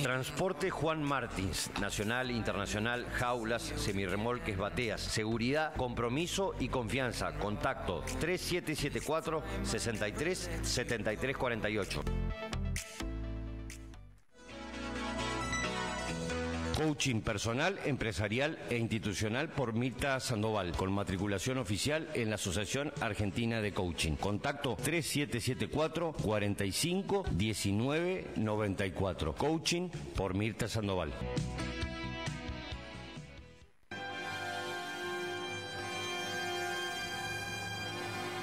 Transporte Juan Martins, nacional, internacional, jaulas, semirremolques, bateas, seguridad, compromiso y confianza. Contacto 3774 63 73 48. Coaching personal, empresarial e institucional por Mirta Sandoval, con matriculación oficial en la Asociación Argentina de Coaching. Contacto 3774 45 19 94. Coaching por Mirta Sandoval.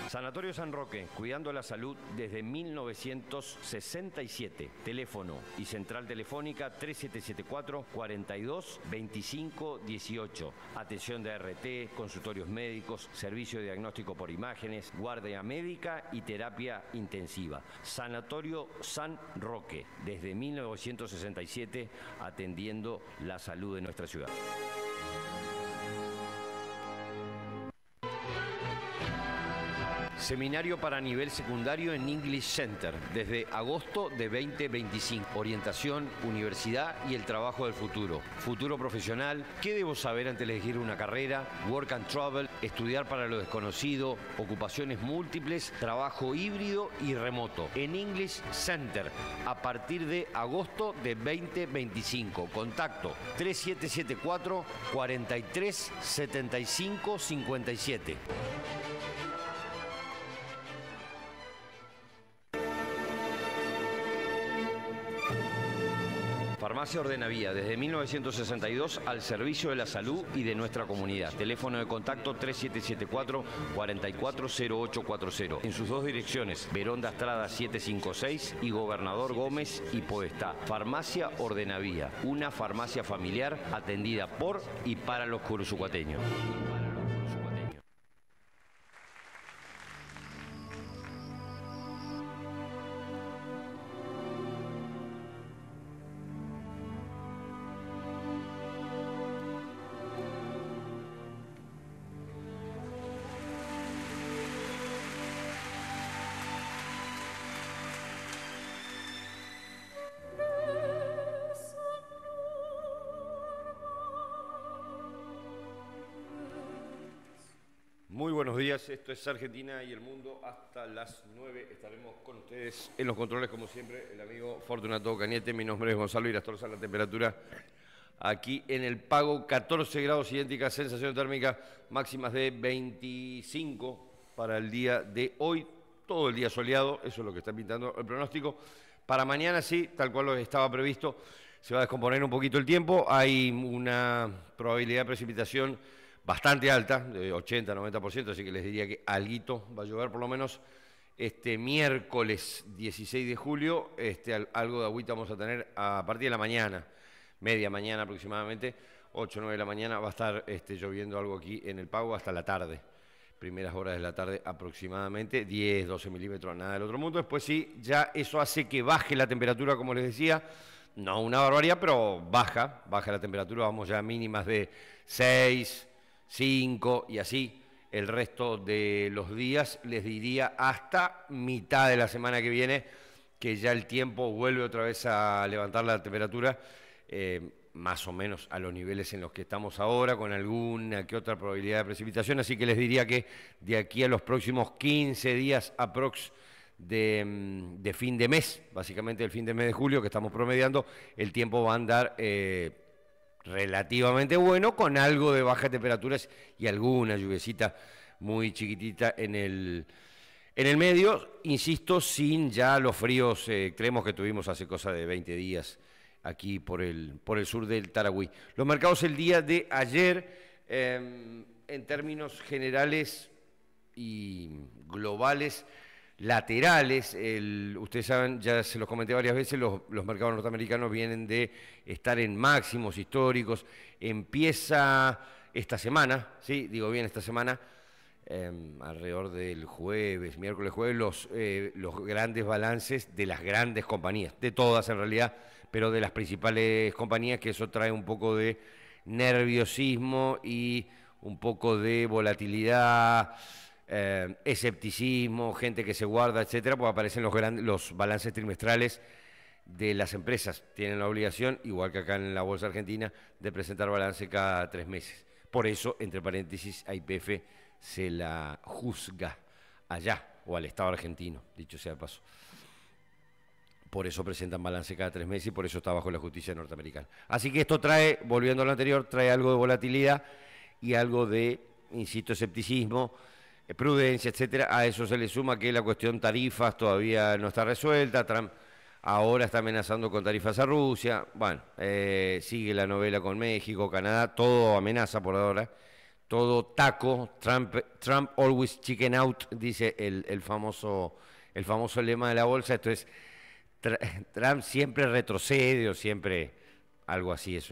Sanatorio San Roque, cuidando la salud desde 1967. Teléfono y central telefónica 3774 42 25 18. Atención de RT, consultorios médicos, servicio de diagnóstico por imágenes, guardia médica y terapia intensiva. Sanatorio San Roque, desde 1967, atendiendo la salud de nuestra ciudad. Seminario para nivel secundario en English Center, desde agosto de 2025. Orientación, universidad y el trabajo del futuro. Futuro profesional, ¿qué debo saber antes de elegir una carrera? Work and travel, estudiar para lo desconocido, ocupaciones múltiples, trabajo híbrido y remoto. En English Center, a partir de agosto de 2025. Contacto 3774 43 75 57. Farmacia Ordenavía, desde 1962 al servicio de la salud y de nuestra comunidad. Teléfono de contacto 3774 440840. En sus dos direcciones, Verón de Astrada 756 y Gobernador Gómez y Podestá. Farmacia Ordenavía, una farmacia familiar atendida por y para los cursucuateños. Muy buenos días, esto es Argentina y el Mundo. Hasta las 9 estaremos con ustedes en los controles, como siempre, el amigo Fortunato Cañete. Mi nombre es Gonzalo Irastorza. La temperatura aquí en el Pago, 14 grados idéntica, sensación térmica, máximas de 25 para el día de hoy. Todo el día soleado, eso es lo que está pintando el pronóstico. Para mañana sí, tal cual lo estaba previsto, se va a descomponer un poquito el tiempo. Hay una probabilidad de precipitación bastante alta, de 80-90%, así que les diría que alguito va a llover por lo menos este miércoles 16 de julio, algo de agüita vamos a tener a partir de la mañana, media mañana aproximadamente, 8 o 9 de la mañana va a estar lloviendo algo aquí en el Pago hasta la tarde, primeras horas de la tarde aproximadamente, 10, 12 milímetros, nada del otro mundo. Después sí, ya eso hace que baje la temperatura, como les decía, no una barbaridad, pero baja la temperatura, vamos ya a mínimas de 6, 5 y así el resto de los días, les diría hasta mitad de la semana que viene, que ya el tiempo vuelve otra vez a levantar la temperatura, más o menos a los niveles en los que estamos ahora, con alguna que otra probabilidad de precipitación, así que les diría que de aquí a los próximos 15 días aprox de fin de mes, básicamente el fin de mes de julio que estamos promediando, el tiempo va a andar relativamente bueno, con algo de bajas temperaturas y alguna lluviecita muy chiquitita en el medio, insisto, sin ya los fríos extremos que tuvimos hace cosa de 20 días aquí por el sur del Tarahui. Los mercados el día de ayer, en términos generales y globales, laterales, ustedes saben, ya se los comenté varias veces, los mercados norteamericanos vienen de estar en máximos históricos. Empieza esta semana, sí, digo bien esta semana, alrededor del jueves, miércoles, jueves, los grandes balances de las grandes compañías, de todas en realidad, pero de las principales compañías, que eso trae un poco de nerviosismo y un poco de volatilidad, escepticismo, gente que se guarda, etcétera, pues aparecen los balances trimestrales de las empresas tienen la obligación, igual que acá en la Bolsa Argentina, de presentar balance cada 3 meses. Por eso, entre paréntesis, a YPF se la juzga allá, o al Estado argentino, dicho sea de paso. Por eso presentan balance cada 3 meses y por eso está bajo la justicia norteamericana. Así que esto trae, volviendo a lo anterior, trae algo de volatilidad y algo de, insisto, escepticismo, prudencia, etcétera. A eso se le suma que la cuestión tarifas todavía no está resuelta. Trump ahora está amenazando con tarifas a Rusia. Bueno, sigue la novela con México, Canadá, todo amenaza por ahora. Todo taco, Trump always chicken out, dice el famoso lema de la bolsa. Esto es, Trump siempre retrocede o siempre, algo así, es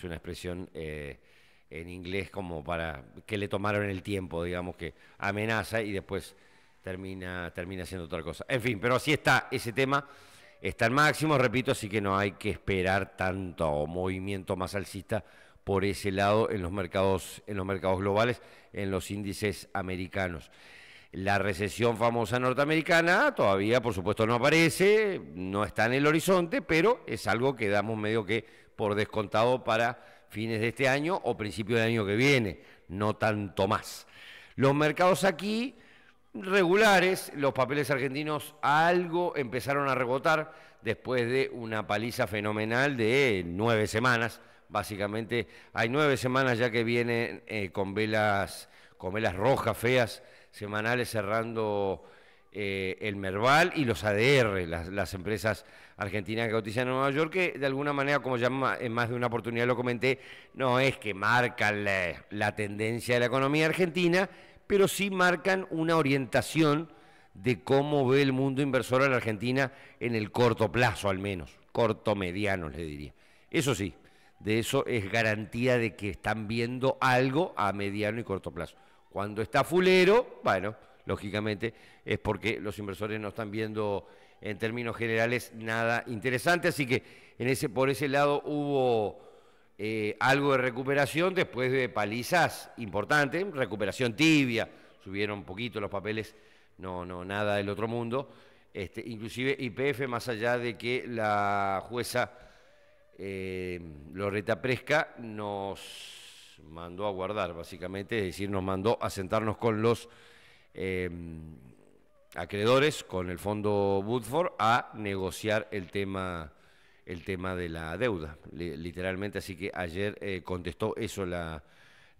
una expresión en inglés como para que le tomaron el tiempo, digamos, que amenaza y después termina haciendo otra cosa. En fin, pero así está ese tema. Está en máximo, repito, así que no hay que esperar tanto movimiento más alcista por ese lado en los mercados globales, en los índices americanos. La recesión famosa norteamericana todavía, por supuesto, no aparece, no está en el horizonte, pero es algo que damos medio que por descontado para fines de este año o principio del año que viene, no tanto más. Los mercados aquí regulares, los papeles argentinos algo empezaron a rebotar después de una paliza fenomenal de 9 semanas. Básicamente hay 9 semanas ya que vienen con velas rojas feas semanales cerrando el Merval y los ADR, las empresas argentinas que cotizan en Nueva York, que de alguna manera, como ya en más de una oportunidad lo comenté, no es que marcan la tendencia de la economía argentina, pero sí marcan una orientación de cómo ve el mundo inversor a la Argentina en el corto plazo, al menos, corto mediano, le diría. Eso sí, de eso es garantía de que están viendo algo a mediano y corto plazo. Cuando está fulero, bueno, lógicamente es porque los inversores no están viendo en términos generales nada interesante, así que por ese lado hubo algo de recuperación después de palizas importantes, recuperación tibia, subieron un poquito los papeles, no nada del otro mundo, inclusive YPF, más allá de que la jueza Loreta Presca nos mandó a guardar, básicamente, es decir, nos mandó a sentarnos con los acreedores, con el fondo Woodford, a negociar el tema de la deuda, literalmente. Así que ayer contestó eso la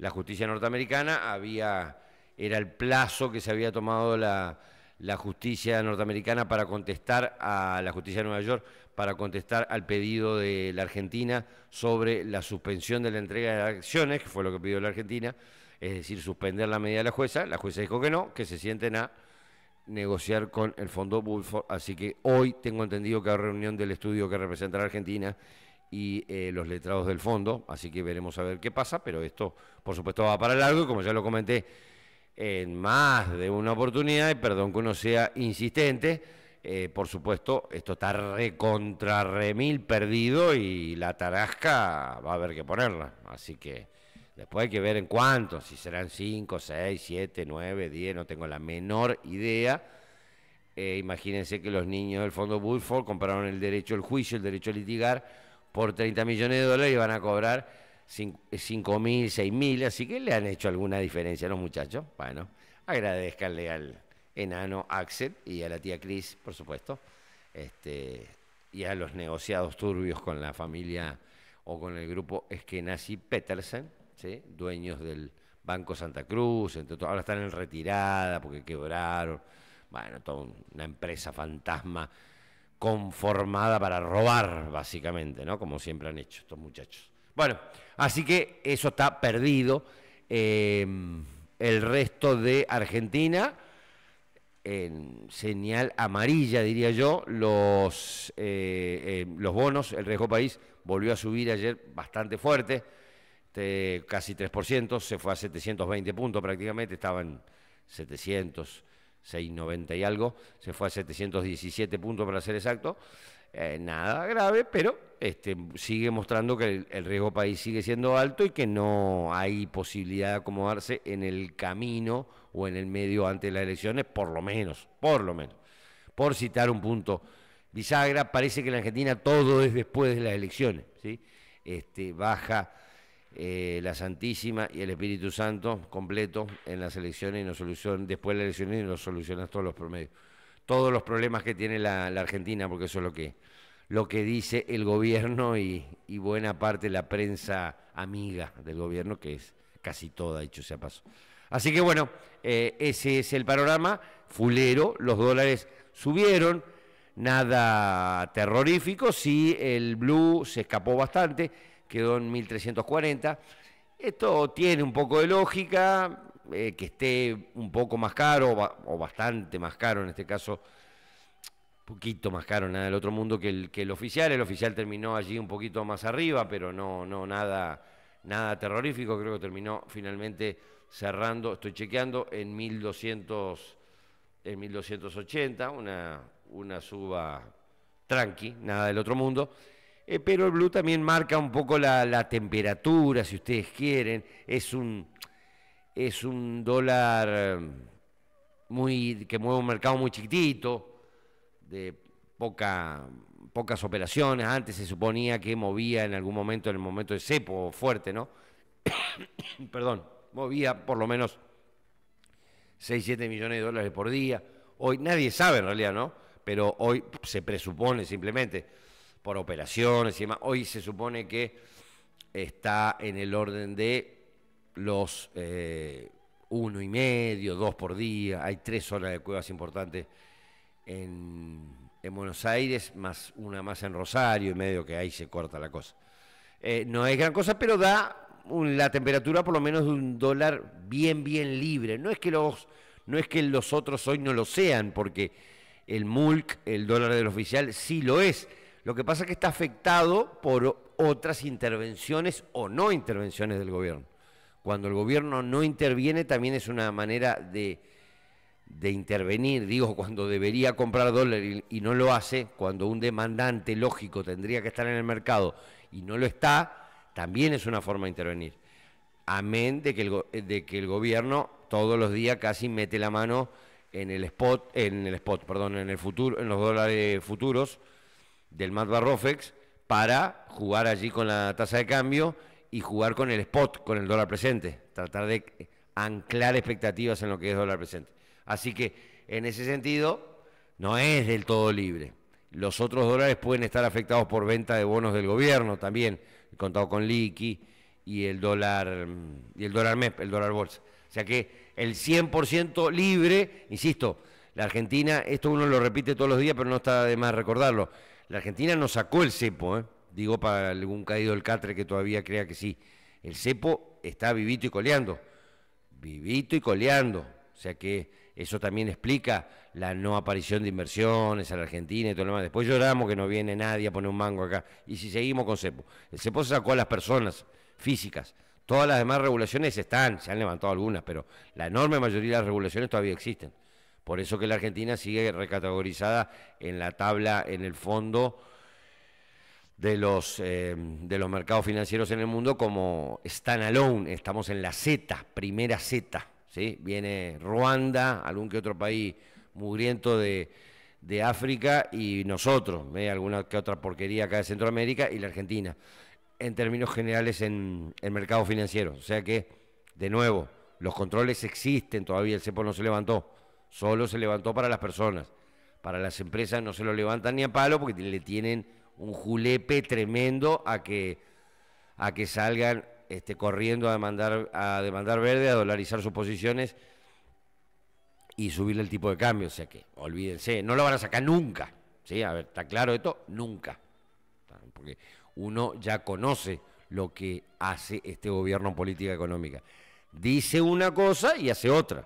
justicia norteamericana. Era el plazo que se había tomado la justicia norteamericana para contestar a la justicia de Nueva York, para contestar al pedido de la Argentina sobre la suspensión de la entrega de acciones, que fue lo que pidió la Argentina, es decir, suspender la medida de la jueza. La jueza dijo que no, que se sienten a negociar con el fondo Woodford, así que hoy tengo entendido que hay reunión del estudio que representa a la Argentina y los letrados del fondo, así que veremos a ver qué pasa, pero esto por supuesto va para largo y como ya lo comenté en más de una oportunidad, y perdón que uno sea insistente, por supuesto esto está recontra remil perdido y la tarasca va a haber que ponerla, así que después hay que ver en cuánto, si serán 5, 6, 7, 9, 10, no tengo la menor idea. Imagínense que los niños del fondo Woodford compraron el derecho al juicio, el derecho a litigar por 30 millones de dólares y van a cobrar 5.000, 6.000, así que le han hecho alguna diferencia los muchachos. Bueno, agradezcanle al enano Axel y a la tía Cris, por supuesto, y a los negociados turbios con la familia o con el grupo Eskenazi Petersen, ¿sí? Dueños del Banco Santa Cruz, ahora están en retirada porque quebraron. Bueno, toda una empresa fantasma conformada para robar, básicamente, ¿no? Como siempre han hecho estos muchachos. Bueno, así que eso está perdido. El resto de Argentina, en señal amarilla, diría yo, los bonos, el riesgo país volvió a subir ayer bastante fuerte, casi 3%, se fue a 720 puntos prácticamente, estaba en 700, 690 y algo, se fue a 717 puntos para ser exacto. Nada grave, pero sigue mostrando que el riesgo país sigue siendo alto y que no hay posibilidad de acomodarse en el camino o en el medio antes de las elecciones, por lo menos. Por citar un punto bisagra. Parece que en la Argentina todo es después de las elecciones, ¿sí? Baja la Santísima y el Espíritu Santo completo en las elecciones y nos soluciona, después de las elecciones y nos soluciona todos los promedios. Todos los problemas que tiene la Argentina, porque eso es lo que dice el gobierno y buena parte de la prensa amiga del gobierno, que es casi toda, dicho sea paso. Así que bueno, ese es el panorama fulero, los dólares subieron, nada terrorífico, sí el blue se escapó bastante, quedó en 1340. Esto tiene un poco de lógica, que esté un poco más caro, o bastante más caro en este caso, poquito más caro, nada del otro mundo que el oficial. El oficial terminó allí un poquito más arriba, pero no nada terrorífico. Creo que terminó finalmente cerrando, estoy chequeando, en 1280, una suba tranqui, nada del otro mundo. Pero el blue también marca un poco la temperatura, si ustedes quieren. Es un dólar que mueve un mercado muy chiquitito, de pocas operaciones. Antes se suponía que movía en algún momento, en el momento de cepo fuerte, ¿no? Perdón, movía por lo menos 6, 7 millones de dólares por día. Hoy nadie sabe en realidad, ¿no? Pero hoy se presupone simplemente por operaciones y demás. Hoy se supone que está en el orden de los 1,5, 2 por día. Hay 3 zonas de cuevas importantes en Buenos Aires, más una más en Rosario, y medio que ahí se corta la cosa. No es gran cosa, pero da la temperatura por lo menos de un dólar bien libre. No es que los otros hoy no lo sean, porque el MULC, el dólar del oficial, sí lo es. Lo que pasa es que está afectado por otras intervenciones o no intervenciones del gobierno. Cuando el gobierno no interviene también es una manera de intervenir, digo, cuando debería comprar dólares y no lo hace, cuando un demandante lógico tendría que estar en el mercado y no lo está, también es una forma de intervenir. Amén de que el gobierno todos los días casi mete la mano en el futuro, en los dólares futuros del Matbarrofex, para jugar allí con la tasa de cambio y jugar con el spot, con el dólar presente, tratar de anclar expectativas en lo que es dólar presente. Así que en ese sentido no es del todo libre. Los otros dólares pueden estar afectados por venta de bonos del gobierno también, el contado con liqui y el dólar MEP, el dólar bolsa. O sea que el 100% libre, insisto, la Argentina, esto uno lo repite todos los días, pero no está de más recordarlo. La Argentina no sacó el cepo, digo para algún caído del catre que todavía crea que sí. El cepo está vivito y coleando. O sea que eso también explica la no aparición de inversiones a la Argentina y todo lo demás. Después lloramos que no viene nadie a poner un mango acá. Y si seguimos con cepo. El cepo se sacó a las personas físicas. Todas las demás regulaciones se han levantado algunas, pero la enorme mayoría de las regulaciones todavía existen. Por eso que la Argentina sigue recategorizada en la tabla, en el fondo de los mercados financieros en el mundo como standalone. Estamos en la Z, primera Z. ¿Sí? Viene Ruanda, algún que otro país mugriento de África y nosotros, alguna que otra porquería acá de Centroamérica y la Argentina, en términos generales en mercados financieros. O sea que, de nuevo, los controles existen, todavía el cepo no se levantó, solo se levantó para las personas. Para las empresas no se lo levantan ni a palo porque le tienen un julepe tremendo a que salgan corriendo a demandar verde, a dolarizar sus posiciones y subirle el tipo de cambio. O sea que, olvídense, no lo van a sacar nunca. ¿Sí? A ver, ¿está claro esto? Nunca. Porque uno ya conoce lo que hace este gobierno en política económica. Dice una cosa y hace otra.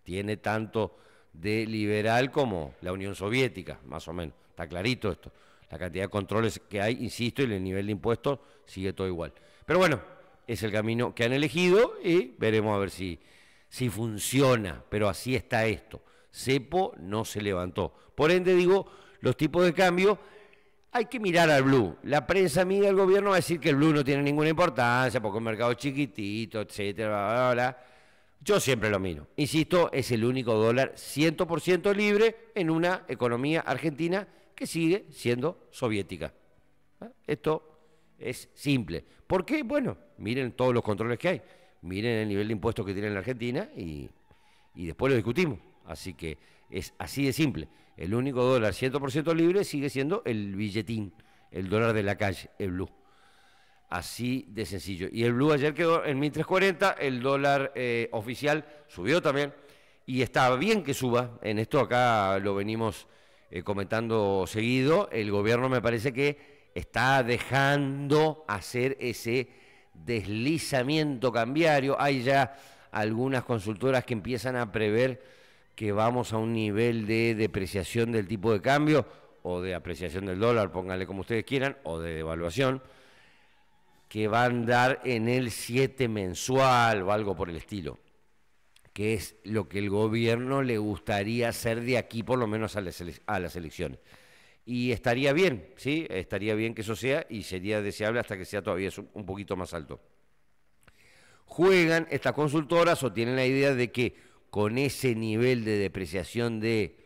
Tiene tanto de liberal como la Unión Soviética, más o menos. Está clarito esto. La cantidad de controles que hay, insisto, y el nivel de impuestos sigue todo igual. Pero bueno, es el camino que han elegido y veremos a ver si funciona, pero así está esto. Cepo no se levantó. Por ende, digo, los tipos de cambio, hay que mirar al blue. La prensa amiga del gobierno va a decir que el blue no tiene ninguna importancia porque es un mercado chiquitito, etcétera, bla, bla, bla. Yo siempre lo miro. Insisto, es el único dólar 100% libre en una economía argentina que sigue siendo soviética. Esto es simple. ¿Por qué? Bueno, miren todos los controles que hay, miren el nivel de impuestos que tiene la Argentina y después lo discutimos. Así que es así de simple. El único dólar 100% libre sigue siendo el billetín, el dólar de la calle, el blue. Así de sencillo. Y el blue ayer quedó en 1.340, el dólar oficial subió también, y está bien que suba. En esto acá lo venimos comentando seguido. El gobierno me parece que está dejando hacer ese deslizamiento cambiario. Hay ya algunas consultoras que empiezan a prever que vamos a un nivel de depreciación del tipo de cambio o de apreciación del dólar, pónganle como ustedes quieran, o de devaluación, que va a andar en el 7 mensual o algo por el estilo, que es lo que el gobierno le gustaría hacer de aquí por lo menos a las elecciones. Y estaría bien, ¿sí? Estaría bien que eso sea, y sería deseable hasta que sea todavía un poquito más alto. Juegan estas consultoras o tienen la idea de que con ese nivel de depreciación de,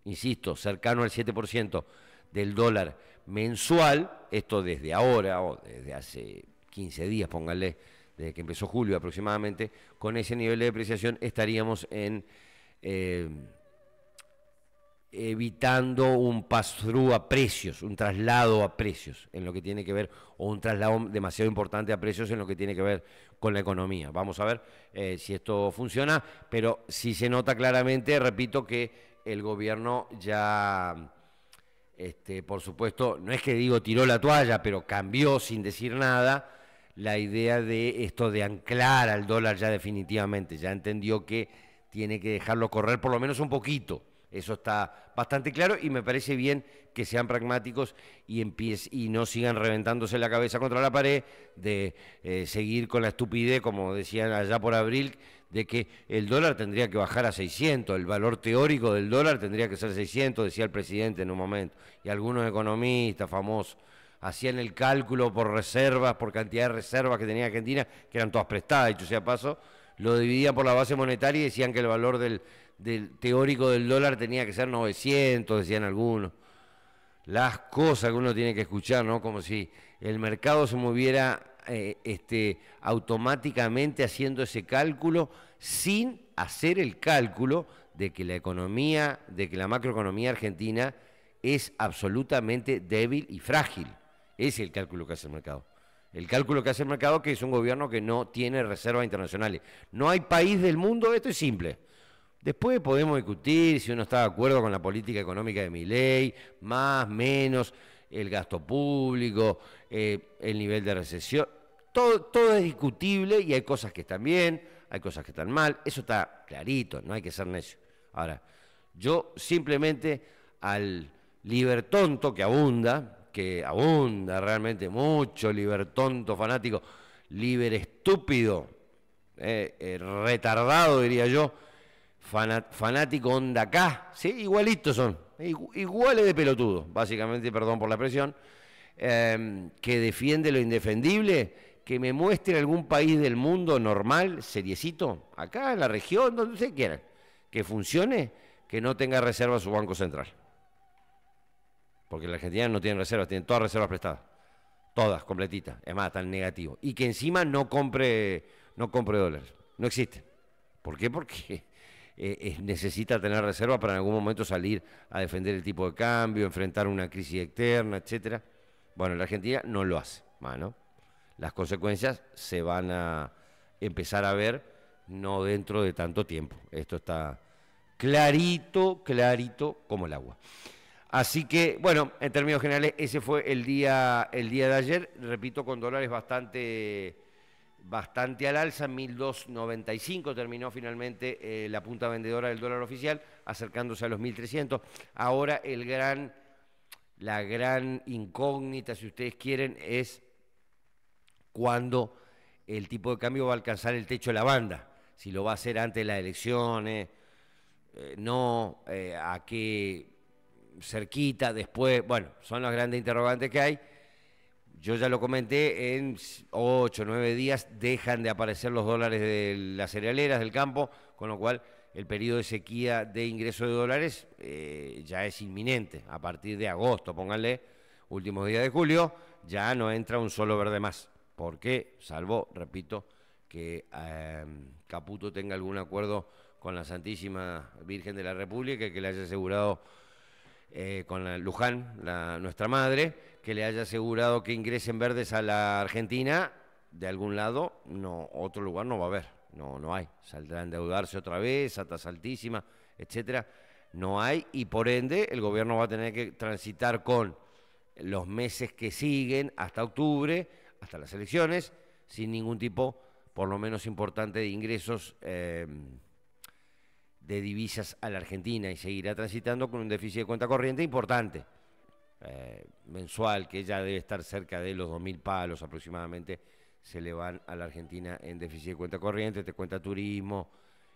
insisto, cercano al 7% del dólar mensual, esto desde ahora o desde hace 15 días, pónganle, desde que empezó julio aproximadamente, con ese nivel de depreciación estaríamos en evitando un pass-through a precios, un traslado a precios en lo que tiene que ver, o un traslado demasiado importante a precios en lo que tiene que ver con la economía. Vamos a ver si esto funciona, pero sí se nota claramente, repito, que el gobierno ya, por supuesto, no es que digo tiró la toalla, pero cambió sin decir nada la idea de esto de anclar al dólar ya definitivamente. Ya entendió que tiene que dejarlo correr por lo menos un poquito. Eso está bastante claro, y me parece bien que sean pragmáticos y no sigan reventándose la cabeza contra la pared de seguir con la estupidez, como decían allá por abril, de que el dólar tendría que bajar a 600, el valor teórico del dólar tendría que ser 600, decía el presidente en un momento, y algunos economistas famosos hacían el cálculo por reservas, por cantidad de reservas que tenía Argentina, que eran todas prestadas, dicho sea paso, lo dividían por la base monetaria y decían que el valor del teórico del dólar tenía que ser 900, decían algunos. Las cosas que uno tiene que escuchar, ¿no? Como si el mercado se moviera automáticamente haciendo ese cálculo sin hacer el cálculo de que la economía, de que la macroeconomía argentina es absolutamente débil y frágil. Ese es el cálculo que hace el mercado. El cálculo que hace el mercado, que es un gobierno que no tiene reservas internacionales. No hay país del mundo, esto es simple. Después podemos discutir si uno está de acuerdo con la política económica de Milei, más, menos, el gasto público, el nivel de recesión. Todo es discutible, y hay cosas que están bien, hay cosas que están mal. Eso está clarito, no hay que ser necio. Ahora, yo simplemente al libertonto que abunda realmente mucho, libertonto fanático, estúpido, retardado diría yo, fanático onda acá, ¿sí? Igualitos son, iguales de pelotudo, básicamente, perdón por la expresión, que defiende lo indefendible, que me muestre algún país del mundo normal, seriecito, acá en la región, donde ustedes quieran, que funcione, que no tenga reserva su Banco Central. Porque la Argentina no tiene reservas, tienen todas reservas prestadas, todas, completitas, es más, están negativos. Y que encima no compre dólares, no existe. ¿Por qué? Porque necesita tener reservas para en algún momento salir a defender el tipo de cambio, enfrentar una crisis externa, etcétera. Bueno, la Argentina no lo hace, ¿no? Las consecuencias se van a empezar a ver no dentro de tanto tiempo. Esto está clarito como el agua. Así que, bueno, en términos generales, ese fue el día de ayer, repito, con dólares bastante al alza, 1.295 terminó finalmente la punta vendedora del dólar oficial, acercándose a los 1.300. Ahora la gran incógnita, si ustedes quieren, es cuándo el tipo de cambio va a alcanzar el techo de la banda, si lo va a hacer antes de las elecciones, a qué cerquita, después, bueno, son las grandes interrogantes que hay. Yo ya lo comenté, en 8 o 9 días dejan de aparecer los dólares de las cerealeras del campo, con lo cual el periodo de sequía de ingreso de dólares ya es inminente. A partir de agosto, pónganle, últimos días de julio, ya no entra un solo verde más. ¿Por qué? Salvo, repito, que Caputo tenga algún acuerdo con la Santísima Virgen de la República, que le haya asegurado, con la Luján, nuestra madre, que le haya asegurado que ingresen verdes a la Argentina. De algún lado, no, otro lugar no va a haber, no hay. Saldrá a endeudarse otra vez, a tasa altísima, etcétera. No hay, y por ende el gobierno va a tener que transitar con los meses que siguen hasta octubre, hasta las elecciones, sin ningún tipo, por lo menos importante, de ingresos de divisas a la Argentina, y seguirá transitando con un déficit de cuenta corriente importante, mensual, que ya debe estar cerca de los 2.000 palos aproximadamente, se le van a la Argentina en déficit de cuenta corriente, entre cuenta turismo,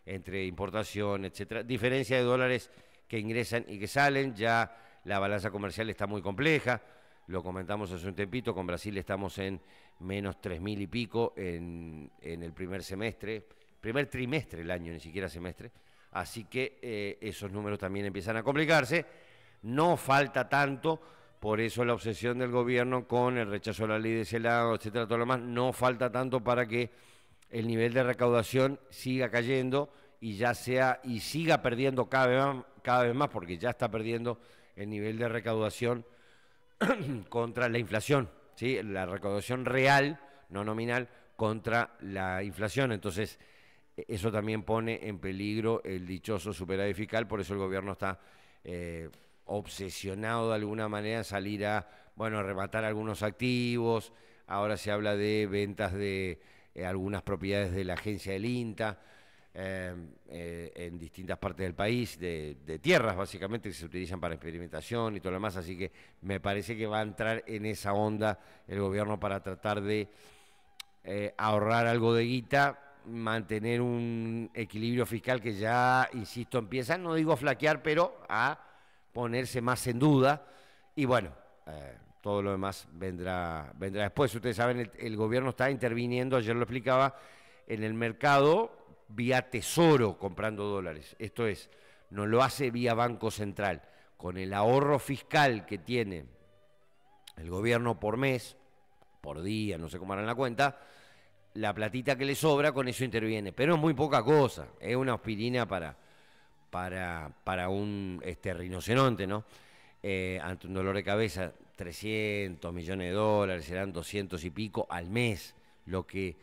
entre importación, etcétera. Diferencia de dólares que ingresan y que salen, ya la balanza comercial está muy compleja, lo comentamos hace un tempito, con Brasil estamos en menos 3.000 y pico en el primer trimestre del año, ni siquiera semestre, así que esos números también empiezan a complicarse. No falta tanto. Por eso la obsesión del gobierno con el rechazo a la ley de celado, etcétera, todo lo demás, no falta tanto para que el nivel de recaudación siga cayendo y siga perdiendo cada vez más, porque ya está perdiendo el nivel de recaudación contra la inflación, ¿sí? La recaudación real, no nominal, contra la inflación. Entonces, eso también pone en peligro el dichoso superávit fiscal, por eso el gobierno está obsesionado de alguna manera en salir a, rematar algunos activos. Ahora se habla de ventas de algunas propiedades de la agencia del INTA en distintas partes del país, de tierras básicamente que se utilizan para experimentación y todo lo demás, así que me parece que va a entrar en esa onda el gobierno para tratar de ahorrar algo de guita, mantener un equilibrio fiscal que ya, insisto, empieza, no digo a flaquear, pero a ponerse más en duda, y bueno, todo lo demás vendrá después. Ustedes saben, el gobierno está interviniendo, ayer lo explicaba, en el mercado vía Tesoro comprando dólares. Esto es, no lo hace vía Banco Central. Con el ahorro fiscal que tiene el gobierno por mes, por día, no sé cómo harán la cuenta, la platita que le sobra, con eso interviene. Pero es muy poca cosa, es una aspirina para un rinoceronte, ¿no? Ante un dolor de cabeza, 300 millones de dólares, serán 200 y pico al mes lo que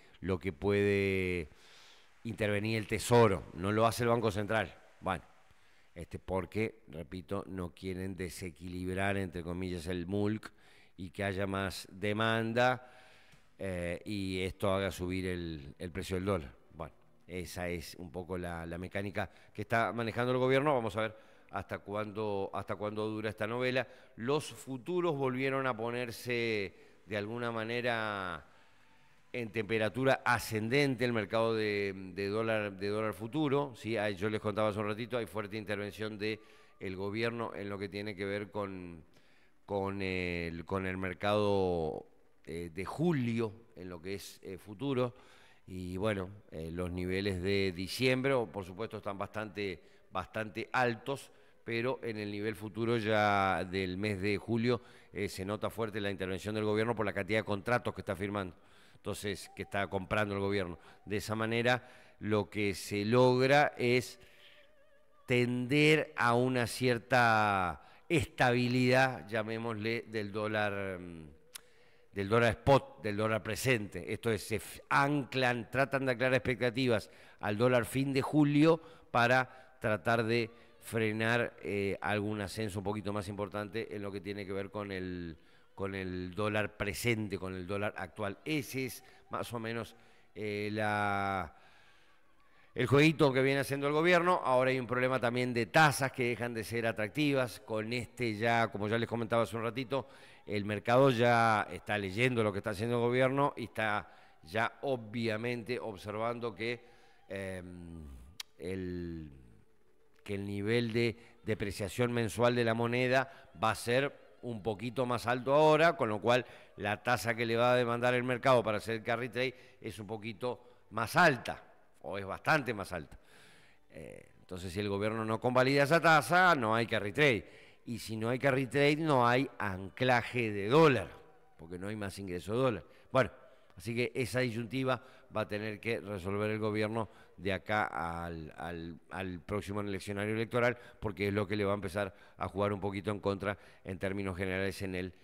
puede intervenir el Tesoro. No lo hace el Banco Central. Bueno, porque, repito, no quieren desequilibrar, entre comillas, el MULC y que haya más demanda y esto haga subir el precio del dólar. Bueno, esa es un poco la mecánica que está manejando el gobierno. Vamos a ver hasta cuándo dura esta novela. Los futuros volvieron a ponerse de alguna manera en temperatura ascendente el mercado de dólar futuro, ¿sí? Yo les contaba hace un ratito, hay fuerte intervención del gobierno en lo que tiene que ver con el mercado de julio, en lo que es futuro. Y bueno, los niveles de diciembre, por supuesto, están bastante altos, pero en el nivel futuro ya del mes de julio se nota fuerte la intervención del gobierno por la cantidad de contratos que está firmando, entonces, que está comprando el gobierno. De esa manera, lo que se logra es tender a una cierta estabilidad, llamémosle, del dólar spot, del dólar presente. Esto es, se anclan, tratan de aclarar expectativas al dólar fin de julio para tratar de frenar algún ascenso un poquito más importante en lo que tiene que ver con el dólar presente, con el dólar actual. Ese es más o menos el jueguito que viene haciendo el gobierno. Ahora hay un problema también de tasas que dejan de ser atractivas. Con ya, como ya les comentaba hace un ratito, el mercado ya está leyendo lo que está haciendo el gobierno y está ya obviamente observando que el nivel de depreciación mensual de la moneda va a ser un poquito más alto ahora, con lo cual la tasa que le va a demandar el mercado para hacer el carry trade es un poquito más alta, o es bastante más alta. Entonces, si el gobierno no convalida esa tasa, no hay carry trade. Y si no hay carry trade, no hay anclaje de dólar, porque no hay más ingreso de dólar. Bueno, así que esa disyuntiva va a tener que resolver el gobierno de acá al próximo eleccionario electoral, porque es lo que le va a empezar a jugar un poquito en contra en términos generales en el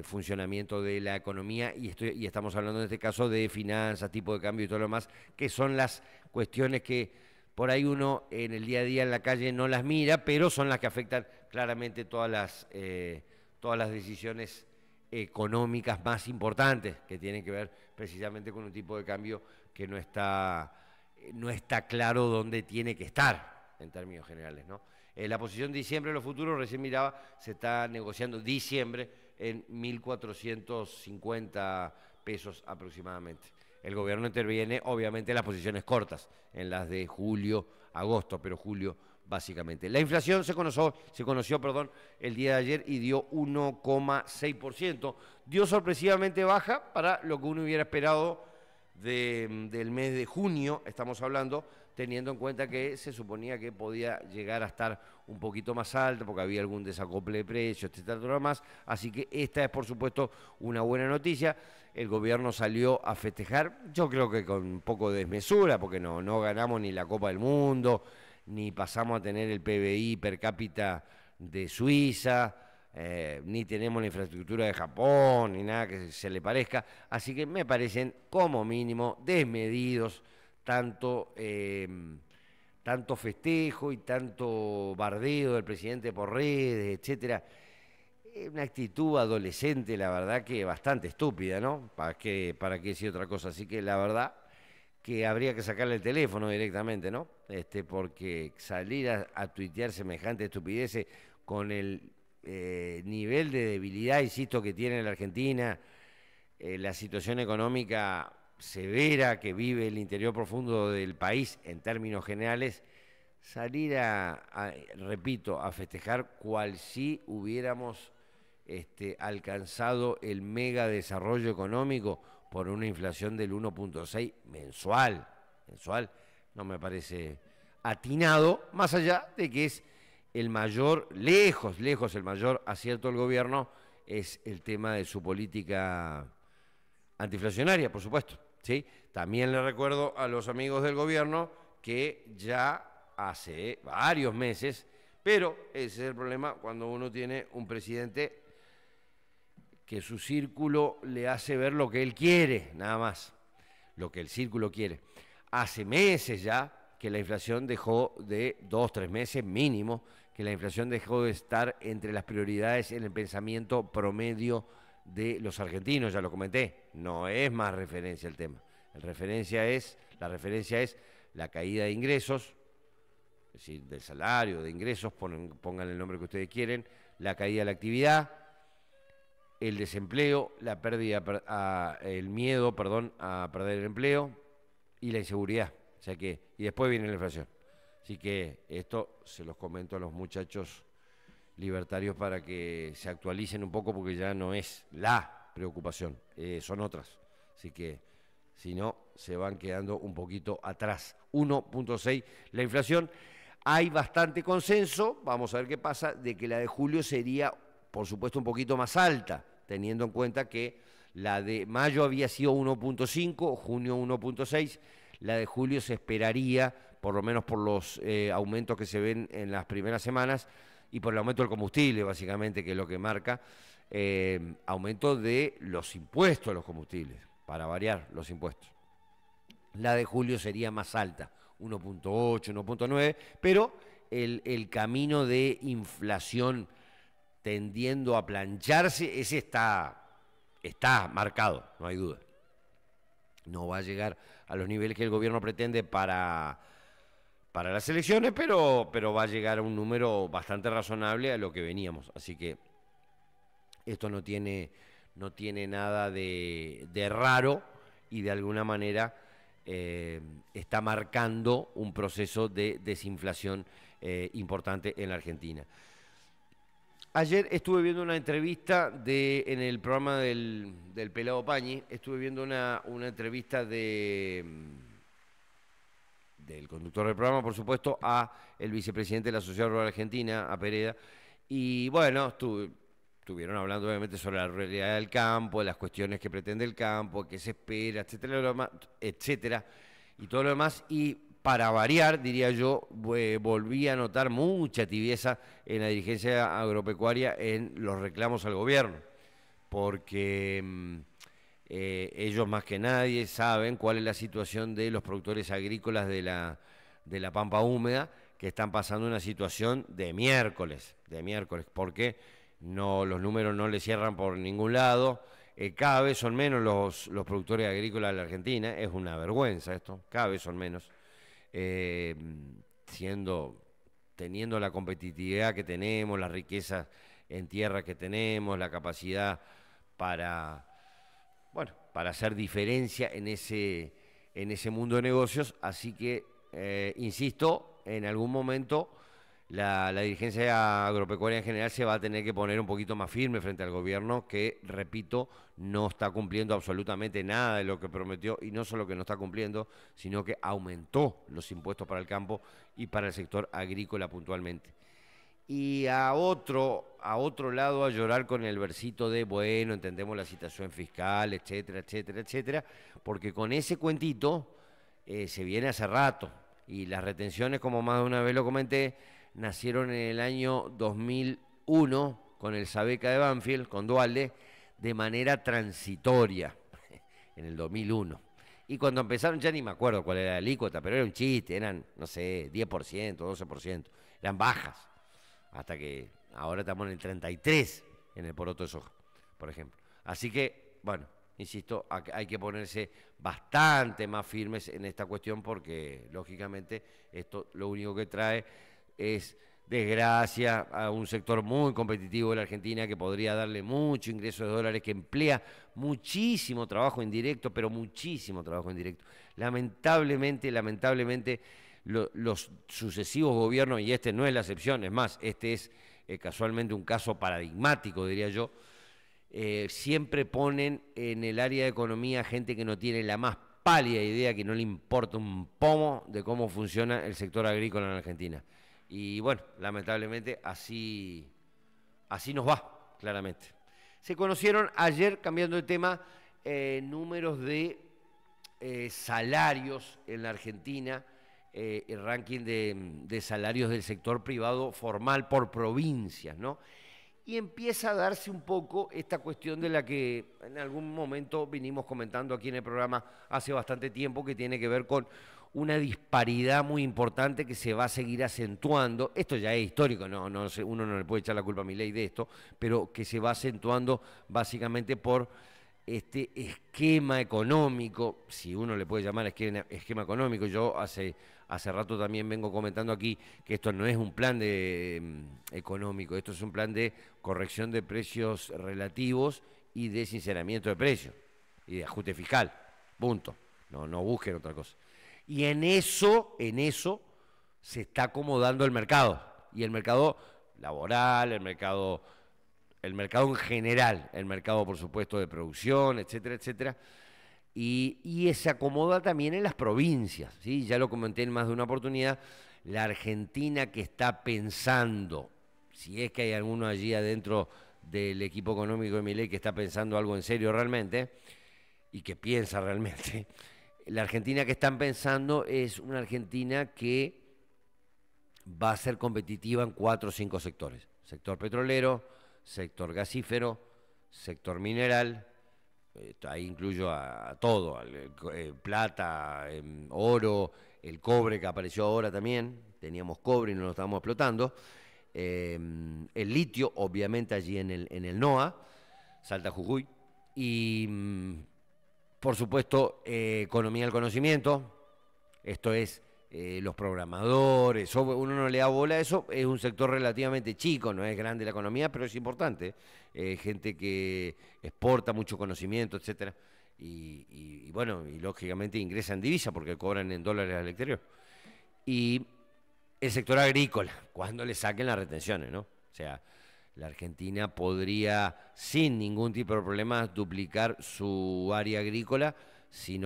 funcionamiento de la economía, y estamos hablando en este caso de finanzas, tipo de cambio y todo lo demás, que son las cuestiones que por ahí uno en el día a día en la calle no las mira, pero son las que afectan claramente todas las decisiones económicas más importantes, que tienen que ver precisamente con un tipo de cambio que no está claro dónde tiene que estar en términos generales, ¿no? La posición de diciembre de los futuros, recién miraba, se está negociando diciembre en 1.450 pesos aproximadamente. El gobierno interviene, obviamente, en las posiciones cortas, en las de julio, agosto, pero julio básicamente. La inflación se conoció, el día de ayer y dio 1,6%. Dio sorpresivamente baja para lo que uno hubiera esperado del mes de junio, estamos hablando, teniendo en cuenta que se suponía que podía llegar a estar un poquito más alta porque había algún desacople de precios, etcétera, todo lo más. Así que esta es, por supuesto, una buena noticia. El gobierno salió a festejar, yo creo que con un poco de desmesura, porque no ganamos ni la Copa del Mundo, ni pasamos a tener el PBI per cápita de Suiza, ni tenemos la infraestructura de Japón, ni nada que se le parezca. Así que me parecen, como mínimo, desmedidos tanto festejo y tanto bardeo del presidente por redes, etcétera. Una actitud adolescente, la verdad que bastante estúpida, ¿no? ¿Para qué decir otra cosa? Así que la verdad que habría que sacarle el teléfono directamente, ¿no? Porque salir a tuitear semejante estupideces con el nivel de debilidad, insisto, que tiene la Argentina, la situación económica severa que vive el interior profundo del país en términos generales, salir repito, a festejar cual si hubiéramos alcanzado el mega desarrollo económico por una inflación del 1,6 mensual, no me parece atinado, más allá de que es el mayor, lejos el mayor acierto del gobierno, es el tema de su política antiinflacionaria, por supuesto, ¿sí? También le recuerdo a los amigos del gobierno que ya hace varios meses, pero ese es el problema cuando uno tiene un presidente que su círculo le hace ver lo que él quiere, nada más, lo que el círculo quiere. Hace meses ya que la inflación dejó de, 2-3 meses mínimo, que la inflación dejó de estar entre las prioridades en el pensamiento promedio de los argentinos, ya lo comenté, no es más referencia el tema. La referencia es la caída de ingresos, es decir, del salario, de ingresos, pongan el nombre que ustedes quieren, la caída de la actividad, el desempleo, la pérdida, el miedo, a perder el empleo y la inseguridad. O sea que, y después viene la inflación. Así que esto se los comento a los muchachos libertarios para que se actualicen un poco, porque ya no es la preocupación, son otras. Así que si no, se van quedando un poquito atrás. 1,6 la inflación. Hay bastante consenso, vamos a ver qué pasa, de que la de julio sería, por supuesto, un poquito más alta, teniendo en cuenta que la de mayo había sido 1,5, junio 1,6, la de julio se esperaría, por lo menos por los aumentos que se ven en las primeras semanas y por el aumento del combustible, básicamente, que es lo que marca, aumento de los impuestos a los combustibles, para variar los impuestos. La de julio sería más alta, 1,8, 1,9, pero el camino de inflación tendiendo a plancharse, ese está marcado, no hay duda. No va a llegar a los niveles que el gobierno pretende para las elecciones, pero va a llegar a un número bastante razonable a lo que veníamos. Así que esto no tiene nada de raro y de alguna manera está marcando un proceso de desinflación importante en la Argentina. Ayer estuve viendo una entrevista en el programa del Pelado Pañi, estuve viendo una entrevista de del conductor del programa, por supuesto, a el vicepresidente de la Sociedad Rural Argentina, a Pereda, y bueno, estuvieron hablando obviamente sobre la realidad del campo, de las cuestiones que pretende el campo, qué se espera, etcétera, y todo lo demás, y para variar, diría yo, volví a notar mucha tibieza en la dirigencia agropecuaria en los reclamos al gobierno, porque ellos más que nadie saben cuál es la situación de los productores agrícolas de la Pampa Húmeda, que están pasando una situación de miércoles, porque no, los números no le cierran por ningún lado. Cada vez son menos los productores agrícolas de la Argentina, es una vergüenza esto, cada vez son menos. Teniendo la competitividad que tenemos, las riquezas en tierra que tenemos, la capacidad para hacer diferencia en ese mundo de negocios, así que, insisto, en algún momento la dirigencia agropecuaria en general se va a tener que poner un poquito más firme frente al gobierno que, repito, no está cumpliendo absolutamente nada de lo que prometió, y no solo que no está cumpliendo, sino que aumentó los impuestos para el campo y para el sector agrícola puntualmente. Y a otro lado a llorar con el versito de, bueno, entendemos la situación fiscal, etcétera, etcétera, etcétera, porque con ese cuentito se viene hace rato, y las retenciones, como más de una vez lo comenté, nacieron en el año 2001 con el Sabeca de Banfield, con Dualde, de manera transitoria, en el 2001. Y cuando empezaron, ya ni me acuerdo cuál era la alícuota, pero era un chiste, eran, no sé, 10%, 12%, eran bajas, hasta que ahora estamos en el 33% en el poroto de soja, por ejemplo. Así que, bueno, insisto, hay que ponerse bastante más firmes en esta cuestión, porque, lógicamente, esto lo único que trae es desgracia a un sector muy competitivo de la Argentina, que podría darle mucho ingreso de dólares, que emplea muchísimo trabajo indirecto, pero muchísimo trabajo indirecto. Lamentablemente, los sucesivos gobiernos, y este no es la excepción, es más, este es casualmente un caso paradigmático, diría yo, siempre ponen en el área de economía gente que no tiene la más pálida idea, que no le importa un pomo de cómo funciona el sector agrícola en Argentina. Y bueno, lamentablemente así nos va, claramente. Se conocieron ayer, cambiando de tema, números de salarios en la Argentina, el ranking de salarios del sector privado formal por provincias, ¿no? Y empieza a darse un poco esta cuestión de la que en algún momento vinimos comentando aquí en el programa hace bastante tiempo, que tiene que ver con una disparidad muy importante que se va a seguir acentuando. Esto ya es histórico, uno no le puede echar la culpa a Milei de esto, pero que se va acentuando básicamente por este esquema económico, si uno le puede llamar esquema económico. Yo hace rato también vengo comentando aquí que esto no es un plan económico, esto es un plan de corrección de precios relativos y de sinceramiento de precios y de ajuste fiscal, punto. No busquen otra cosa. Y en eso se está acomodando el mercado, y el mercado laboral, el mercado en general, el mercado, por supuesto, de producción, etcétera, etcétera, y se acomoda también en las provincias, ¿sí? Ya lo comenté en más de una oportunidad, la Argentina que está pensando, si es que hay alguno allí adentro del equipo económico de Milei que está pensando algo en serio realmente, y que piensa realmente, la Argentina que están pensando es una Argentina que va a ser competitiva en 4 o 5 sectores: sector petrolero, sector gasífero, sector mineral, ahí incluyo a todo, plata, oro, el cobre que apareció ahora también, teníamos cobre y no lo estábamos explotando, el litio, obviamente allí en el NOA, Salta Jujuy, y por supuesto economía del conocimiento, esto es los programadores, uno no le da bola a eso, es un sector relativamente chico, no es grande la economía, pero es importante, gente que exporta mucho conocimiento, etcétera, y bueno, y lógicamente ingresa en divisa porque cobran en dólares al exterior. Y el sector agrícola, cuando le saquen las retenciones, ¿no? O sea, la Argentina podría, sin ningún tipo de problemas, duplicar su área agrícola si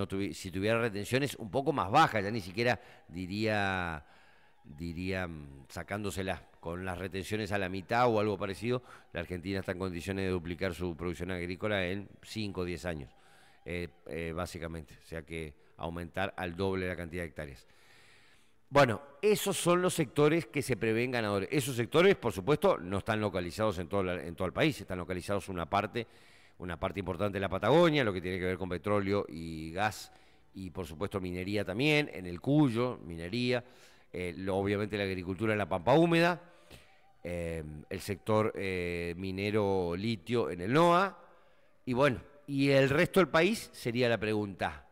tuviera retenciones un poco más bajas, ya ni siquiera diría sacándosela con las retenciones a la mitad o algo parecido, la Argentina está en condiciones de duplicar su producción agrícola en 5 o 10 años, básicamente, o sea que aumentar al doble la cantidad de hectáreas. Bueno, esos son los sectores que se prevén ganadores. Esos sectores, por supuesto, no están localizados en todo el país, están localizados una parte importante de la Patagonia, lo que tiene que ver con petróleo y gas, y por supuesto minería también, en el Cuyo, minería, obviamente la agricultura en la Pampa Húmeda, el sector minero litio en el NOA, y bueno, y el resto del país sería la pregunta.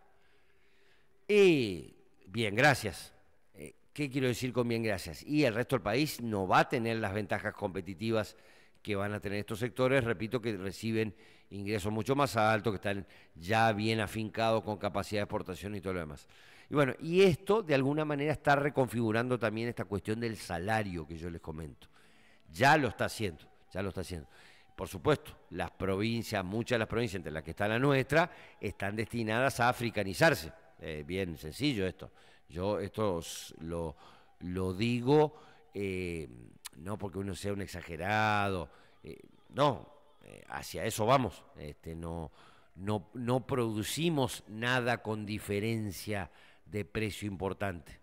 Bien, gracias. ¿Qué quiero decir con bien, gracias? Y el resto del país no va a tener las ventajas competitivas que van a tener estos sectores, repito, que reciben ingresos mucho más altos, que están ya bien afincados con capacidad de exportación y todo lo demás. Y bueno, y esto de alguna manera está reconfigurando también esta cuestión del salario que yo les comento. Ya lo está haciendo, ya lo está haciendo. Por supuesto, las provincias, muchas de las provincias, entre las que está la nuestra, están destinadas a africanizarse. Bien sencillo esto. Yo esto lo digo no porque uno sea un exagerado, no, hacia eso vamos. No producimos nada con diferencia de precio importante.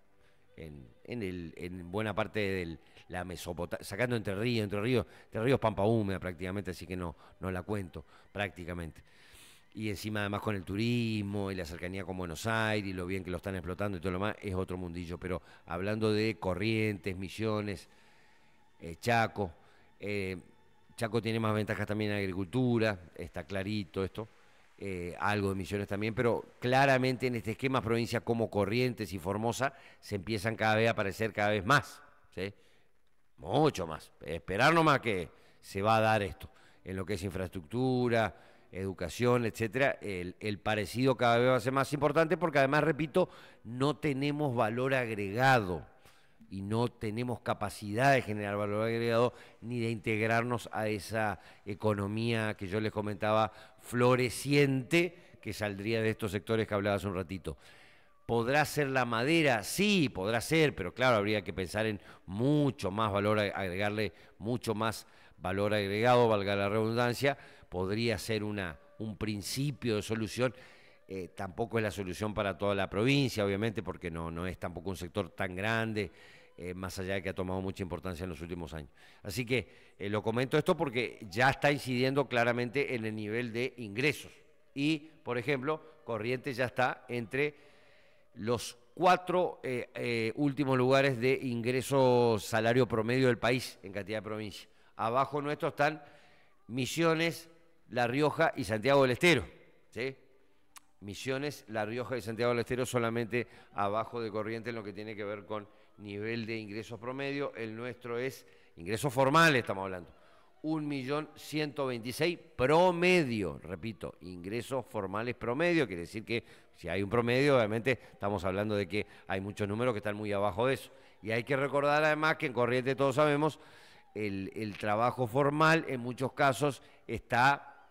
En buena parte de la Mesopotamia, sacando Entre Ríos Pampa Húmeda prácticamente, así que no la cuento prácticamente. Y encima además con el turismo y la cercanía con Buenos Aires y lo bien que lo están explotando y todo lo demás, es otro mundillo. Pero hablando de Corrientes, Misiones, Chaco, Chaco tiene más ventajas también en agricultura, está clarito esto, algo de Misiones también, pero claramente en este esquema provincias como Corrientes y Formosa se empiezan cada vez a aparecer cada vez más, ¿sí? Mucho más. Esperar nomás que se va a dar esto, en lo que es infraestructura, educación, etcétera, el parecido cada vez va a ser más importante porque además, repito, no tenemos valor agregado y no tenemos capacidad de generar valor agregado ni de integrarnos a esa economía que yo les comentaba floreciente que saldría de estos sectores que hablaba hace un ratito. ¿Podrá ser la madera? Sí, podrá ser, pero claro, habría que pensar en mucho más valor, agregarle mucho más valor agregado, valga la redundancia. Podría ser un principio de solución. Tampoco es la solución para toda la provincia, obviamente, porque no es tampoco un sector tan grande, más allá de que ha tomado mucha importancia en los últimos años. Así que lo comento esto porque ya está incidiendo claramente en el nivel de ingresos. Y, por ejemplo, Corrientes ya está entre los 4 últimos lugares de ingreso salario promedio del país en cantidad de provincias. Abajo nuestro están Misiones, La Rioja y Santiago del Estero, ¿sí? Misiones, La Rioja y Santiago del Estero solamente abajo de Corrientes en lo que tiene que ver con nivel de ingresos promedio. El nuestro es ingresos formales, estamos hablando. 1.126.000 promedio, repito, ingresos formales promedio, quiere decir que si hay un promedio, obviamente estamos hablando de que hay muchos números que están muy abajo de eso. Y hay que recordar además que en Corrientes todos sabemos, el trabajo formal en muchos casos está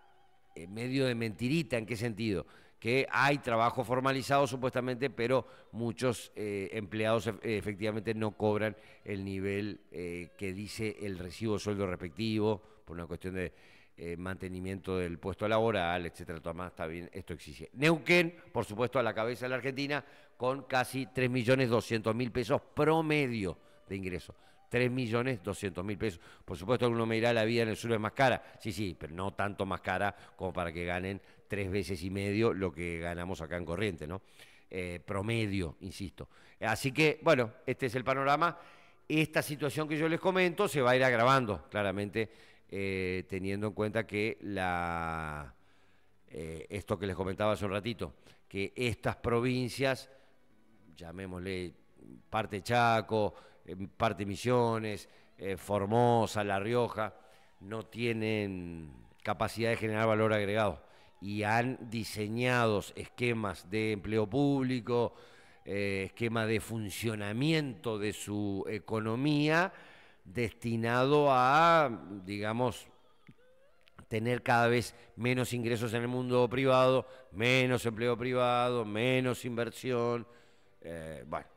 en medio de mentirita. ¿En qué sentido? Que hay trabajo formalizado supuestamente, pero muchos empleados efectivamente no cobran el nivel que dice el recibo de sueldo respectivo, por una cuestión de mantenimiento del puesto laboral, etcétera. Todo más está bien, esto existe. Neuquén, por supuesto, a la cabeza de la Argentina, con casi 3.200.000 pesos promedio de ingreso. 3.200.000 pesos. Por supuesto, alguno me dirá, la vida en el sur es más cara. Sí, pero no tanto más cara como para que ganen 3 veces y medio lo que ganamos acá en Corrientes, ¿no? Promedio, insisto. Así que, bueno, este es el panorama. Esta situación que yo les comento se va a ir agravando, claramente, teniendo en cuenta que esto que les comentaba hace un ratito, que estas provincias, llamémosle parte Chaco, parte Misiones, Formosa, La Rioja, no tienen capacidad de generar valor agregado y han diseñado esquemas de empleo público, esquema de funcionamiento de su economía destinado a, digamos, tener cada vez menos ingresos en el mundo privado, menos empleo privado, menos inversión, bueno,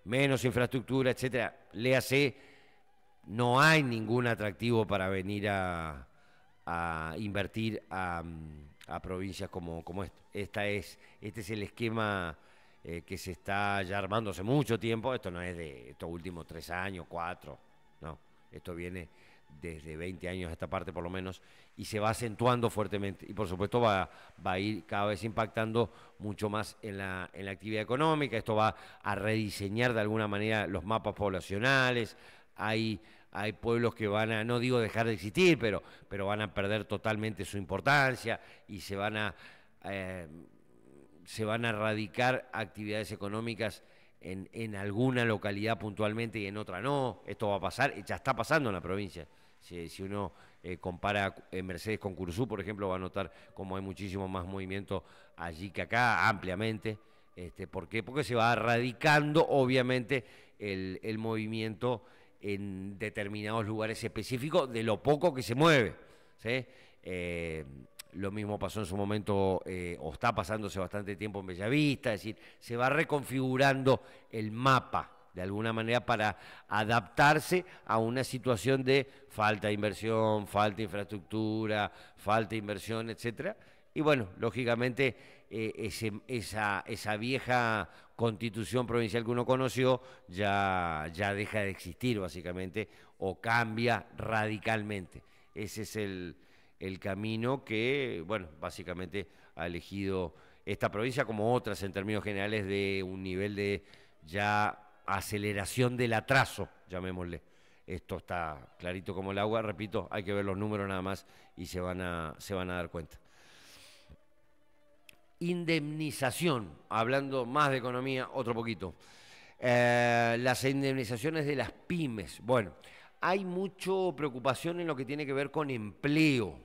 menos infraestructura, etcétera. Léase, no hay ningún atractivo para venir a invertir a provincias como esta. Este es el esquema que se está ya armando hace mucho tiempo. Esto no es de estos últimos 3 años, 4, no. Esto viene desde 20 años a esta parte por lo menos, y se va acentuando fuertemente. Y por supuesto va a ir cada vez impactando mucho más en la actividad económica. Esto va a rediseñar de alguna manera los mapas poblacionales. Hay pueblos que van a, no digo dejar de existir, pero van a perder totalmente su importancia y se van a erradicar actividades económicas en alguna localidad puntualmente y en otra no. Esto va a pasar, ya está pasando en la provincia. Si uno compara Mercedes con Curzú, por ejemplo, va a notar cómo hay muchísimo más movimiento allí que acá, ampliamente. ¿Por qué? Porque se va erradicando, obviamente, el movimiento en determinados lugares específicos de lo poco que se mueve, ¿sí? Lo mismo pasó en su momento, o está pasándose bastante tiempo en Bellavista, es decir, se va reconfigurando el mapa de alguna manera para adaptarse a una situación de falta de inversión, falta de infraestructura, falta de inversión, etcétera. Y bueno, lógicamente esa vieja constitución provincial que uno conoció ya deja de existir básicamente o cambia radicalmente. Ese es el camino que, bueno, básicamente ha elegido esta provincia como otras en términos generales de un nivel de ya aceleración del atraso, llamémosle. Esto está clarito como el agua, repito, hay que ver los números nada más y se van a dar cuenta. Indemnización, hablando más de economía, otro poquito. Las indemnizaciones de las pymes. Bueno, hay mucha preocupación en lo que tiene que ver con empleo,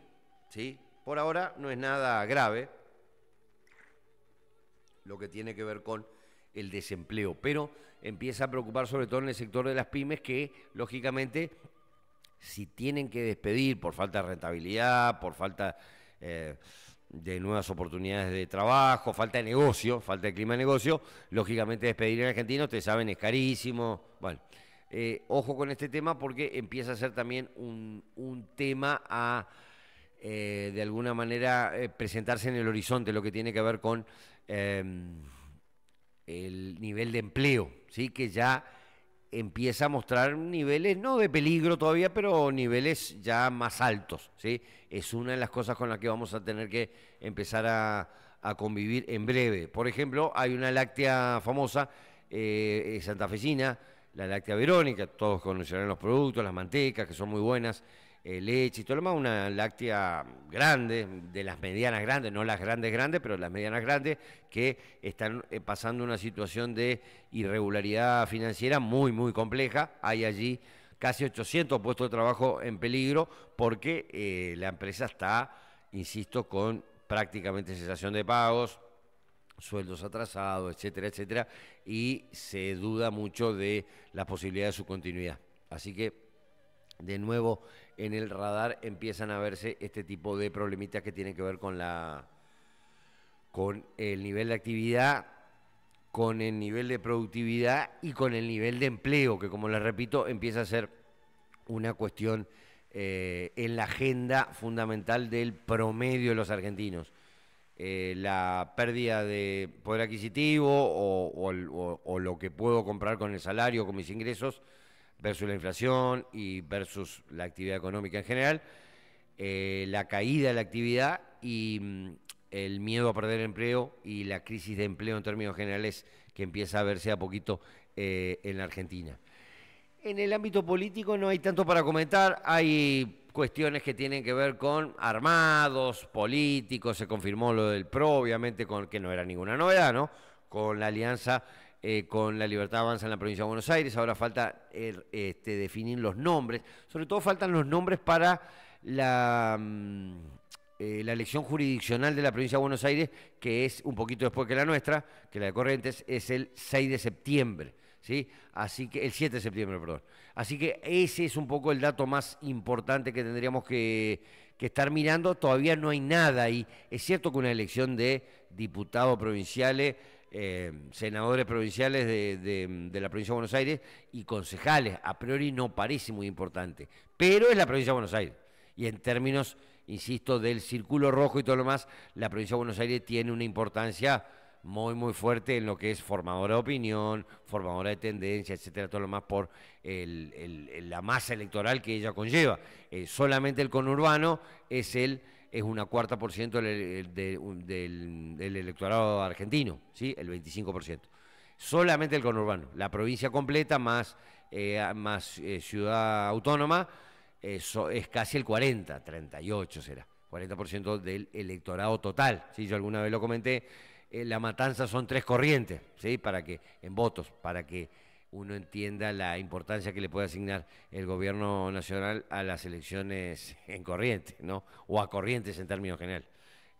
¿sí? Por ahora no es nada grave lo que tiene que ver con el desempleo, pero empieza a preocupar sobre todo en el sector de las pymes que, lógicamente, si tienen que despedir por falta de rentabilidad, por falta de nuevas oportunidades de trabajo, falta de negocio, falta de clima de negocio, lógicamente despedir en Argentina, ustedes saben, es carísimo. Bueno, ojo con este tema porque empieza a ser también un tema a, de alguna manera, presentarse en el horizonte, lo que tiene que ver con el nivel de empleo, ¿sí? Que ya empieza a mostrar niveles, no de peligro todavía, pero niveles ya más altos, ¿sí? Es una de las cosas con las que vamos a tener que empezar a convivir en breve. Por ejemplo, hay una láctea famosa, santafesina, la láctea Verónica, todos conocerán los productos, las mantecas, que son muy buenas, leche y todo lo demás, una láctea grande, de las medianas grandes, no las grandes grandes, pero las medianas grandes, que están pasando una situación de irregularidad financiera muy, muy compleja. Hay allí casi 800 puestos de trabajo en peligro porque la empresa está, insisto, con prácticamente cesación de pagos, sueldos atrasados, etcétera, etcétera, y se duda mucho de la posibilidad de su continuidad. Así que, de nuevo, en el radar empiezan a verse este tipo de problemitas que tienen que ver con el nivel de actividad, con el nivel de productividad y con el nivel de empleo, que, como les repito, empieza a ser una cuestión en la agenda fundamental del promedio de los argentinos. La pérdida de poder adquisitivo o lo que puedo comprar con el salario, con mis ingresos, versus la inflación y versus la actividad económica en general, la caída de la actividad y el miedo a perder empleo y la crisis de empleo en términos generales que empieza a verse a poquito en la Argentina. En el ámbito político no hay tanto para comentar, hay cuestiones que tienen que ver con armados, políticos, se confirmó lo del PRO, obviamente, que no era ninguna novedad, ¿no? Con la alianza con la Libertad Avanza en la provincia de Buenos Aires. Ahora falta definir los nombres, sobre todo faltan los nombres para la elección jurisdiccional de la provincia de Buenos Aires, que es un poquito después que la nuestra, que la de Corrientes, es el 6 de septiembre. ¿Sí? Así que el 7 de septiembre, perdón. Así que ese es un poco el dato más importante que tendríamos que que estar mirando, todavía no hay nada ahí. Es cierto que una elección de diputados provinciales, senadores provinciales de la provincia de Buenos Aires y concejales, a priori no parece muy importante, pero es la provincia de Buenos Aires. Y en términos, insisto, del círculo rojo y todo lo más, la provincia de Buenos Aires tiene una importancia muy, muy fuerte en lo que es formadora de opinión, formadora de tendencia, etcétera, todo lo más por la masa electoral que ella conlleva. Solamente el conurbano es una cuarta por ciento del electorado argentino, ¿sí? El 25%. Solamente el conurbano. La provincia completa más ciudad autónoma es casi el 38 será. 40% del electorado total. ¿Sí? Yo alguna vez lo comenté. La matanza son 3 corrientes, ¿sí? En votos, para que uno entienda la importancia que le puede asignar el gobierno nacional a las elecciones en Corrientes, ¿no? O a Corrientes en términos generales.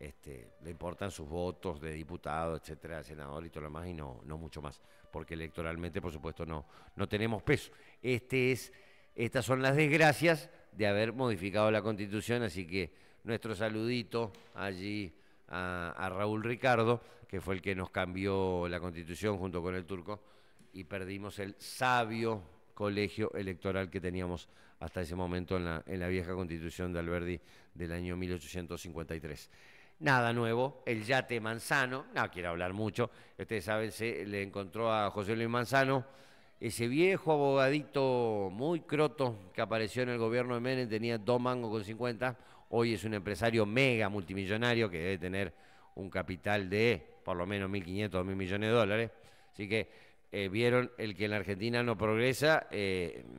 Le importan sus votos de diputado, etcétera, senador y todo lo demás, y no mucho más, porque electoralmente, por supuesto, no tenemos peso. Estas son las desgracias de haber modificado la Constitución, así que nuestro saludito allí a Raúl Ricardo, que fue el que nos cambió la Constitución junto con el turco, y perdimos el sabio colegio electoral que teníamos hasta ese momento en la vieja Constitución de Alberdi del año 1853. Nada nuevo, el yate Manzano, no quiero hablar mucho, ustedes saben, se le encontró a José Luis Manzano, ese viejo abogadito muy croto que apareció en el gobierno de Menem, tenía 2 mangos con 50, hoy es un empresario mega multimillonario que debe tener un capital de por lo menos 1.500 o 1.000 millones de dólares. Así que vieron, el que en la Argentina no progresa,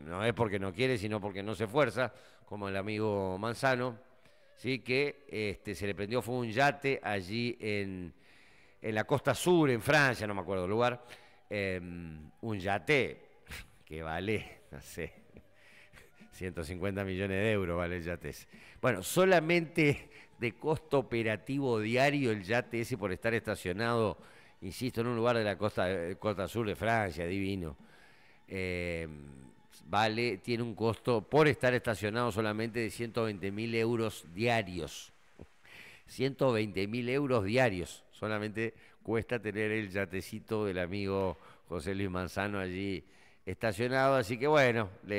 no es porque no quiere, sino porque no se esfuerza, como el amigo Manzano, ¿sí? Que se le prendió fue un yate allí en la costa sur, en Francia, no me acuerdo el lugar, un yate que vale, no sé, 150 millones de euros vale el yate ese. Bueno, solamente de costo operativo diario el yate ese por estar estacionado, insisto, en un lugar de la costa sur de Francia, divino, tiene un costo por estar estacionado solamente de 120.000 euros diarios. 120.000 euros diarios solamente cuesta tener el yatecito del amigo José Luis Manzano allí estacionado, así que bueno, le